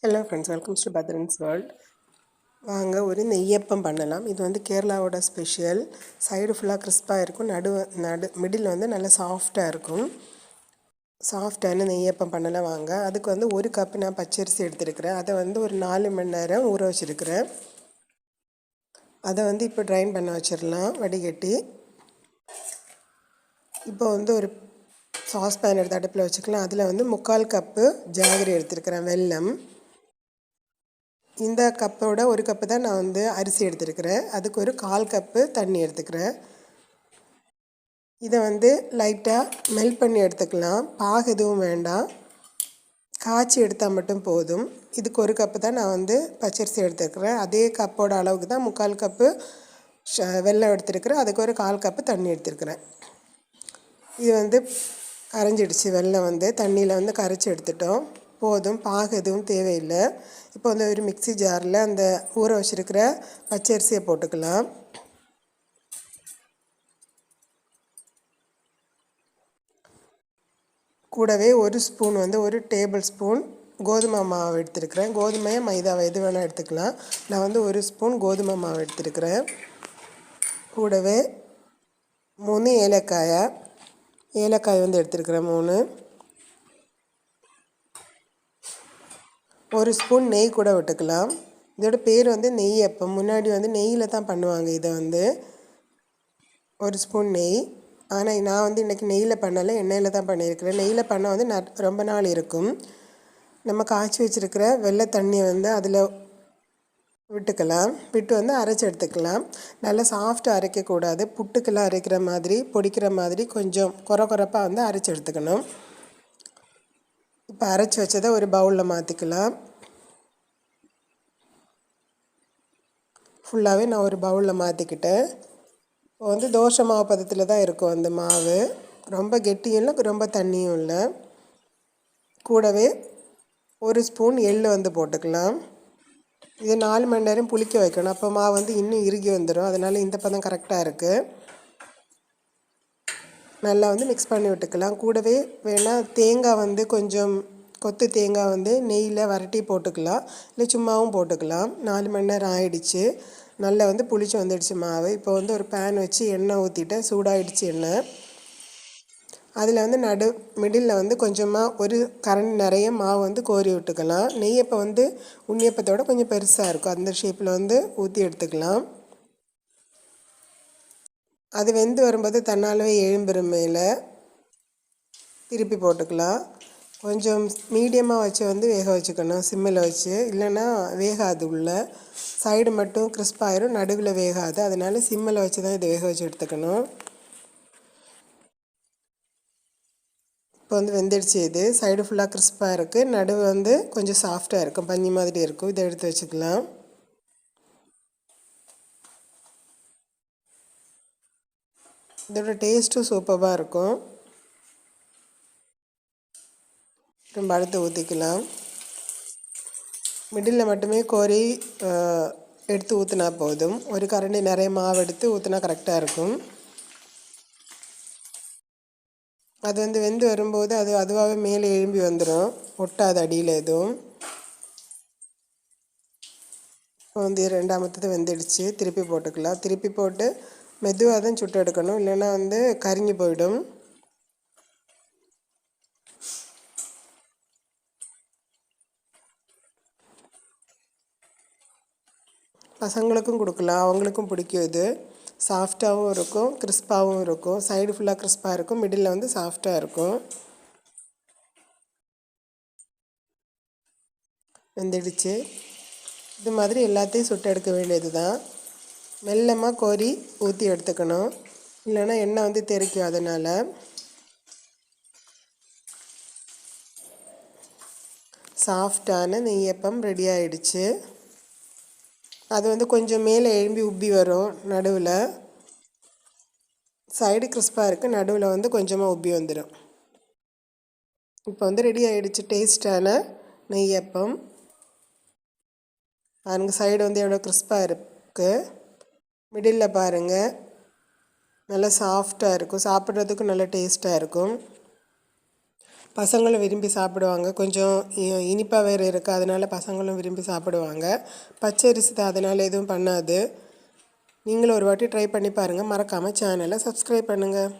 Hello friends, welcomes to பத்ரன்ஸ் world. வாங்க ஒரு நெய்யப்பம் பண்ணலாம். இது வந்து கேரளாவோட ஸ்பெஷல். சைடு ஃபுல்லாக கிறிஸ்பாக இருக்கும், மிடில் வந்து நல்லா சாஃப்டாக இருக்கும். சாஃப்டான நெய்யப்பம் பண்ணலாம் வாங்க. அதுக்கு வந்து ஒரு கப்பு நான் பச்சரிசி எடுத்துருக்கிறேன். அதை வந்து ஒரு 4 மணி நேரம் ஊற வச்சுருக்கிறேன். அதை வந்து இப்போ ட்ரைன் பண்ண வச்சிடலாம் வடிகட்டி. இப்போ வந்து ஒரு சாஸ்பேன் எடுத்து அடுப்பில் வச்சுக்கலாம். அதில் வந்து 3/4 கப்பு ஜாகரி எடுத்துருக்கிறேன், வெல்லம். இந்த கப்போட ஒரு கப்பு தான் நான் வந்து அரிசி எடுத்துருக்கிறேன். அதுக்கு ஒரு 1/4 கப்பு தண்ணி எடுத்துக்கிறேன். இதை வந்து லைட்டாக மெல்ட் பண்ணி எடுத்துக்கலாம். பாகு எதுவும் வேண்டாம், காய்ச்சி எடுத்தால் மட்டும் போதும். இதுக்கு ஒரு கப்பு தான் நான் வந்து பச்சரிசி எடுத்துருக்கிறேன். அதே கப்போட அளவுக்கு தான் 3/4 கப்பு வெல்லம் எடுத்துருக்கிறேன். அதுக்கு ஒரு 1/4 கப்பு தண்ணி எடுத்துருக்கிறேன். இது வந்து கரைஞ்சிடுச்சு. வெல்லம் வந்து தண்ணியில் வந்து கரைச்சி எடுத்துட்டோம், போதும். பாகு எதுவும் தேவையில்லை. இப்போ வந்து ஒரு மிக்சி ஜாரில் அந்த ஊற வச்சுருக்கிற பச்சரிசியை போட்டுக்கலாம். கூடவே ஒரு ஸ்பூன் வந்து ஒரு டேபிள் ஸ்பூன் கோதுமை மாவு எடுத்துருக்கிறேன். கோதுமையை மைதாவை எது வேணால் எடுத்துக்கலாம். நான் வந்து ஒரு ஸ்பூன் கோதுமை மாவு எடுத்துருக்கிறேன். கூடவே 3 ஏலக்காய் வந்து எடுத்துருக்கிறேன், 3. ஒரு ஸ்பூன் நெய் கூட விட்டுக்கலாம். இதோட பேர் வந்து நெய்யப்பம். முன்னாடி வந்து நெய்யில் தான் பண்ணுவாங்க. இதை வந்து ஒரு ஸ்பூன் நெய். ஆனால் நான் வந்து இன்றைக்கி நெய்யில் பண்ணலை, எண்ணெயில் தான் பண்ணியிருக்கிறேன். நெய்யில் பண்ணால் வந்து ரொம்ப நாள் இருக்கும். நம்ம காய்ச்சி வச்சுருக்கிற வெள்ளை தண்ணியை வந்து அதில் விட்டுக்கலாம். விட்டு வந்து அரைச்சி எடுத்துக்கலாம். நல்லா சாஃப்டாக அரைக்கக்கூடாது. புட்டுக்கெல்லாம் அரைக்கிற மாதிரி, பொடிக்கிற மாதிரி கொஞ்சம் குறப்பாக வந்து அரைச்சி எடுத்துக்கணும். இப்போ அரைச்சி வச்சதை ஒரு பவுலில் மாற்றிக்கலாம். ஃபுல்லாகவே நான் ஒரு பவுலில் மாற்றிக்கிட்டேன். இப்போ வந்து தோசை மாவு பதத்தில் தான் இருக்கும் அந்த மாவு. ரொம்ப கெட்டியும் இல்லை, ரொம்ப தண்ணியும் இல்லை. கூடவே ஒரு ஸ்பூன் எள் வந்து போட்டுக்கலாம். இது 4 மணி நேரம் புளிக்க வைக்கணும். அப்போ மாவு வந்து இன்னும் இறுகி வந்துடும். அதனால் இந்த பதம் கரெக்டாக இருக்குது. நல்லா வந்து மிக்ஸ் பண்ணி விட்டுக்கலாம். கூடவே வேணால் தேங்காய் வந்து கொஞ்சம் கொத்து தேங்காய் வந்து நெய்யில் வரட்டி போட்டுக்கலாம், இல்லை சும்மாவும் போட்டுக்கலாம். 4 மணி நேரம் ஆயிடுச்சு. நல்லா வந்து புளிச்சு வந்துடுச்சு மாவு. இப்போ வந்து ஒரு பேன் வச்சு எண்ணெய் ஊற்றிட்டேன். சூடாகிடுச்சு எண்ணெய். அதில் வந்து மிடில் வந்து கொஞ்சமாக ஒரு கரண்டி நிறைய மாவு வந்து கோரி விட்டுக்கலாம். நெய்யப்பம் வந்து உண்ணியப்பத்தோடு கொஞ்சம் பெருசாக இருக்கும். அந்த ஷேப்பில் வந்து ஊற்றி எடுத்துக்கலாம். அது வெந்து வரும்போது தன்னாலவே எழும்புற மேலே திருப்பி போட்டுக்கலாம். கொஞ்சம் மீடியமாக வச்சு வந்து வேக வச்சுக்கணும், சிம்மில் வச்சு. இல்லைன்னா வேகாது. உள்ள சைடு மட்டும் கிறிஸ்பாயிரும், நடுவில் வேகாது. அதனால சிம்மில் வச்சு தான் இது வேக வச்சு எடுத்துக்கணும். இப்போ வந்து வெந்துடுச்சு. இது சைடு ஃபுல்லாக கிறிஸ்பாக இருக்குது, நடுவு வந்து கொஞ்சம் சாஃப்டாக இருக்கும், பஞ்சு மாதிரி இருக்கும். இதை எடுத்து வச்சுக்கலாம். இதோட டேஸ்ட்டும் சூப்பராக இருக்கும். ரொம்ப அடுத்து ஊற்றிக்கலாம். மிடில் மட்டுமே கோரி எடுத்து ஊற்றினா போதும். ஒரு கரண்டி நிறைய மாவு எடுத்து ஊற்றினா கரெக்டாக இருக்கும். அது வந்து வெந்து வரும்போது அதுவாகவே மேலே எழும்பி வந்துடும், ஒட்டாது அடியில் எதுவும். வந்து 2ஆமத்தது வெந்துடுச்சு. திருப்பி போட்டுக்கலாம். திருப்பி போட்டு மெதுவாக தான் சுட்டு எடுக்கணும், இல்லைன்னா வந்து கரிஞ்சு போயிடும். பசங்களுக்கும் கொடுக்கலாம், அவங்களுக்கும் பிடிக்கும். இது சாஃப்டாகவும் இருக்கும், கிறிஸ்பாகவும் இருக்கும். சைடு ஃபுல்லாக கிறிஸ்பாக இருக்கும், மிடில் வந்து சாஃப்டாக இருக்கும். வெந்துடுச்சு. இது மாதிரி எல்லாத்தையும் சுட்டு எடுக்க வேண்டியது தான். மெல்லமாக கோரி ஊற்றி எடுத்துக்கணும், இல்லைன்னா எண்ணெய் வந்து தெறிக்கும். அதனால் சாஃப்டான நெய்யப்பம் ரெடி ஆகிடுச்சு. அது வந்து கொஞ்சம் மேலே எழும்பி உப்பி வரும். நடுவில் சைடு கிறிஸ்பாக இருக்குது, நடுவில் வந்து கொஞ்சமாக உப்பி வந்துடும். இப்போ வந்து ரெடி ஆகிடுச்சு டேஸ்டான நெய்யப்பம். பாருங்கள், சைடு வந்து எவ்வளோ கிறிஸ்பாக இருக்குது. மிடில் பாருங்கள், நல்லா சாஃப்டாக இருக்கும். சாப்பிட்றதுக்கும் நல்லா டேஸ்ட்டாக இருக்கும். பசங்களும் விரும்பி சாப்பிடுவாங்க. கொஞ்சம் இனிப்பாக வேறு இருக்குது, அதனால் பசங்களும் விரும்பி சாப்பிடுவாங்க. பச்சரிசி தான், அதனால் எதுவும் பண்ணாது. நீங்களும் ஒரு வாட்டி ட்ரை பண்ணி பாருங்கள். மறக்காமல் சேனலை சப்ஸ்கிரைப் பண்ணுங்கள்.